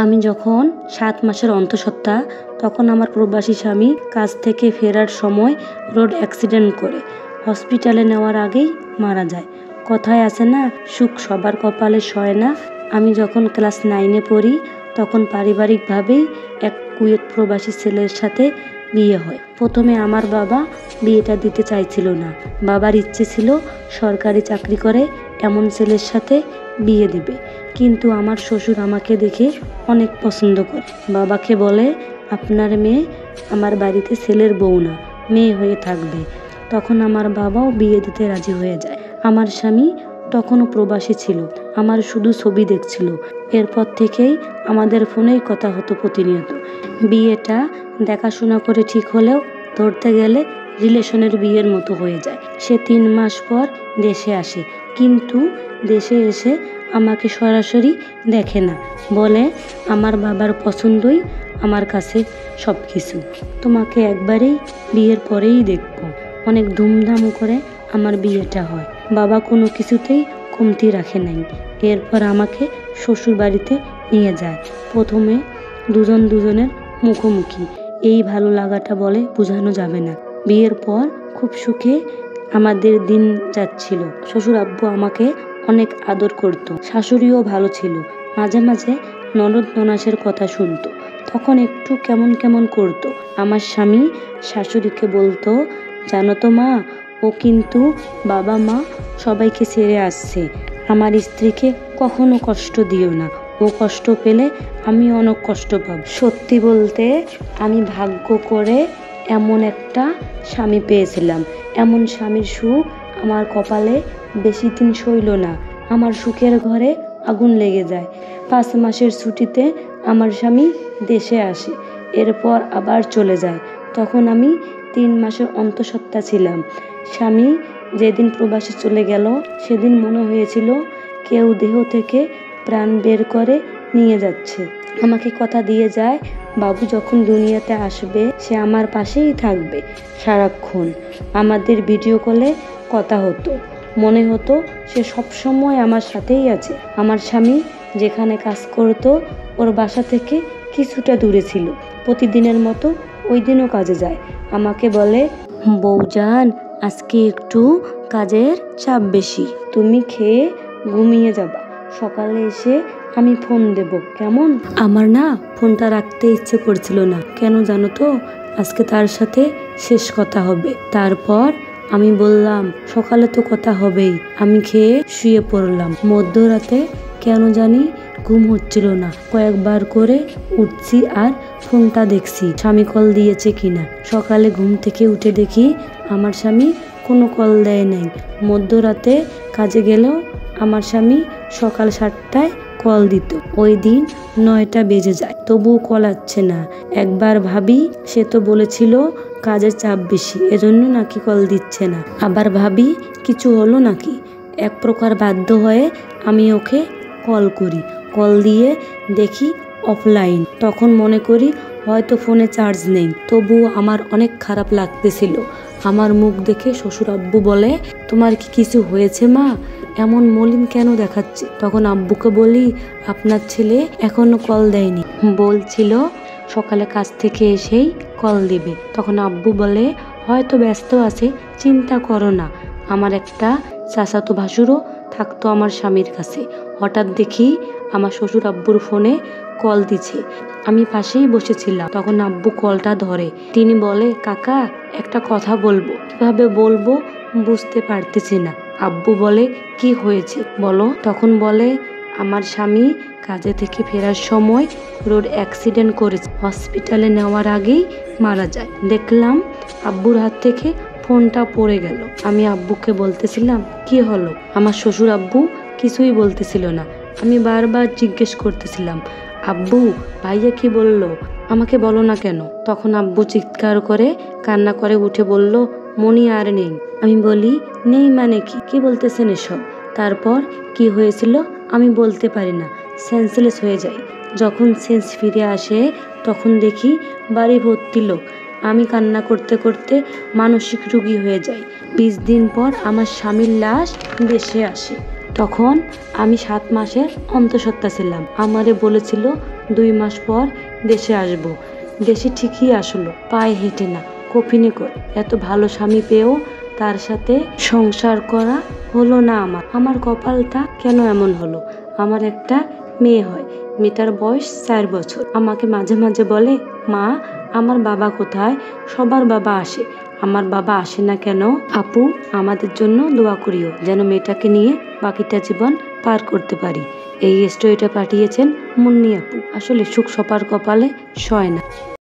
আমি যখন 7 মাসের অন্তঃসত্ত্বা, তখন আমার প্রবাসী স্বামী কাজ থেকে ফেরার সময় রোড অ্যাক্সিডেন্ট করে হসপিটালে নেওয়ার আগেই মারা যায়। কথায় আছে না, সুখ সবার কপালে সয় না। আমি যখন ক্লাস 9-এ পড়ি, তখন পারিবারিকভাবেই এক কুয়েত প্রবাসী ছেলের সাথে বিয়ে হয়। প্রথমে আমার বাবা বিয়েটা দিতে চাইছিল না। বাবার ইচ্ছে ছিল সরকারি চাকরি করে এমন ছেলের সাথে বিয়ে দেবে। কিন্তু আমার শ্বশুর আমাকে দেখে অনেক পছন্দ করে। বাবাকে বলে, আপনার মেয়ে আমার বাড়িতে ছেলের বউ না, মেয়ে হয়ে থাকবে। তখন আমার বাবাও বিয়ে দিতে রাজি হয়ে যায়। আমার স্বামী তখনও প্রবাসী ছিল, আমার শুধু ছবি দেখছিল। এরপর থেকেই আমাদের ফোনেই কথা হতো প্রতিনিয়ত। বিয়েটা দেখাশোনা করে ঠিক হলেও ধরতে গেলে রিলেশনের বিয়ের মতো হয়ে যায়। সে 3 মাস পর দেশে আসে, কিন্তু দেশে এসে আমাকে সরাসরি দেখে না। বলে, আমার বাবার পছন্দই আমার কাছে সব কিছু, তোমাকে একবারেই বিয়ের পরেই দেখব। অনেক ধুমধাম করে আমার বিয়েটা হয়। বাবা কোনো কিছুতেই কমতি রাখে নাই। এরপর আমাকে শ্বশুর বাড়িতে নিয়ে যায়। প্রথমে দুজনের মুখোমুখি। এই ভালো লাগাটা বলে বোঝানো যাবে না। বিয়ের পর খুব সুখে আমাদের দিন যাচ্ছিল। শ্বশুর আব্বু আমাকে অনেক আদর করত। শাশুড়িও ভালো ছিল। মাঝে মাঝে ননদ ননাসের কথা শুনতো, তখন একটু কেমন কেমন করতো। আমার স্বামী শাশুড়িকে বলতো, জানো তো মা, ও কিন্তু বাবা মা সবাইকে ছেড়ে আসছে। আমার স্ত্রীকে কখনো কষ্ট দিও না, ও কষ্ট পেলে আমি অনেক কষ্ট পাব। সত্যি বলতে আমি ভাগ্য করে এমন একটা স্বামী পেয়েছিলাম। এমন স্বামীর সুখ আমার কপালে বেশি দিন সইল না। আমার সুখের ঘরে আগুন লেগে যায়। 5 মাসের ছুটিতে আমার স্বামী দেশে আসে, এরপর আবার চলে যায়। তখন আমি 3 মাসের অন্তঃসত্ত্বা ছিলাম। স্বামী যেদিন প্রবাসে চলে গেল, সেদিন মনে হয়েছিল কেউ দেহ থেকে প্রাণ বের করে নিয়ে যাচ্ছে। আমাকে কথা দিয়ে যায়, বাবু যখন দুনিয়াতে আসবে সে আমার পাশেই থাকবে সারাক্ষণ। আমাদের ভিডিও কলে কথা হতো, মনে হতো সে সবসময় আমার সাথেই আছে। আমার স্বামী যেখানে কাজ করত ওর বাসা থেকে কিছুটা দূরে ছিল। প্রতিদিনের মতো ওই দিনও কাজে যায়। আমাকে বলে, বউজান, আজকে একটু কাজের চাপ বেশি, তুমি খেয়ে ঘুমিয়ে যাবা, সকালে এসে আমি ফোন দেব, কেমন? আমার না ফোনটা রাখতে ইচ্ছে করছিল না। কেন জানো তো, আজকে তার সাথে শেষ কথা হবে। তারপর আমি বললাম, সকালে তো কথা হবেই। আমি খেয়ে শুয়ে পড়লাম। মধ্যরাতে কেন জানি ঘুম হচ্ছিল না। কয়েকবার করে উঠছি আর ফোনটা দেখছি স্বামী কল দিয়েছে কিনা। সকালে ঘুম থেকে উঠে দেখি আমার স্বামী কোনো কল দেয় নাই। মধ্যরাতে কাজে গেলেও আমার স্বামী সকাল 7টায় কল দিত। ওই দিন 9টা বেজে যায়, তবুও কল আসছে না। একবার ভাবি, সে তো বলেছিল কাজের চাপ বেশি, এজন্য নাকি কল দিচ্ছে না। আবার ভাবি, কিছু হলো নাকি। এক প্রকার বাধ্য হয়ে আমি ওকে কল করি। কল দিয়ে দেখি অফলাইন। তখন মনে করি হয়তো ফোনে চার্জ নেই। তবুও আমার অনেক খারাপ লাগতেছিল। আমার মুখ দেখে শ্বশুর আব্বু বলে, তোমার কি কিছু হয়েছে মা, এমন মলিন কেন দেখাচ্ছে? তখন আব্বুকে বলি, আপনার ছেলে এখনো কল দেয়নি, বলছিল সকালে কাজ থেকে এসেই কল দিবে। তখন আব্বু বলে, হয়তো ব্যস্ত আছে, চিন্তা করো না। আমার একটা চাচাতো ভাসুরও থাকতো আমার স্বামীর কাছে। হঠাৎ দেখি আমার শ্বশুর আব্বুর ফোনে কল দিছে। আমি পাশেই বসেছিলাম। তখন আব্বু কলটা ধরে। তিনি বলে, কাকা, একটা কথা বলবো। কিভাবে বলবো বুঝতে পারতেছি না। আব্বু বলে, কি হয়েছে বলো। তখন বলে, আমার স্বামী কাজে থেকে ফেরার সময় রোড অ্যাক্সিডেন্ট করেছে, হসপিটালে নেওয়ার আগেই মারা যায়। দেখলাম আব্বুর হাত থেকে ফোনটা পড়ে গেল। আমি আব্বুকে বলতেছিলাম, কি হলো? আমার শ্বশুর আব্বু কিছুই বলতেছিল না। আমি বারবার জিজ্ঞেস করতেছিলাম, আব্বু, ভাইয়া কি বললো, আমাকে বলো না কেন? তখন আব্বু চিৎকার করে কান্না করে উঠে বলল, মনি আর নেই। আমি বলি, নেই মানে কি বলতেছেন এসব? তারপর কি হয়েছিল আমি বলতে পারি না, সেন্সলেস হয়ে যাই। যখন সেন্স ফিরে আসে তখন দেখি বাড়ি ভর্তি লোক। আমি কান্না করতে করতে মানসিক রোগী হয়ে যাই। 20 দিন পর আমার স্বামীর লাশ দেশে আসে। তখন আমি 7 মাসের অন্তঃসত্ত্বা ছিলাম। আমারে বলেছিল 2 মাস পর দেশে আসব। দেশে ঠিকই আসলো, পায়ে হেঁটে না, কফিনে করে। এত ভালো স্বামী পেয়েও তার সাথে সংসার করা হলো না আমার কপালটা কেন এমন হলো? আমার একটা মেয়ে হয়, মেয়েটার বয়স 4 বছর। আমাকে মাঝে মাঝে বলে, মা আমার বাবা কোথায়? সবার বাবা আসে, আমার বাবা আসে না কেন? আপু আমাদের জন্য দোয়া করিও যেন মেয়েটাকে নিয়ে বাকিটা জীবন পার করতে পারি। এই স্টোরিটা পাঠিয়েছেন মুন্নি আপু। আসলে সুখ সবার কপালে সয় না।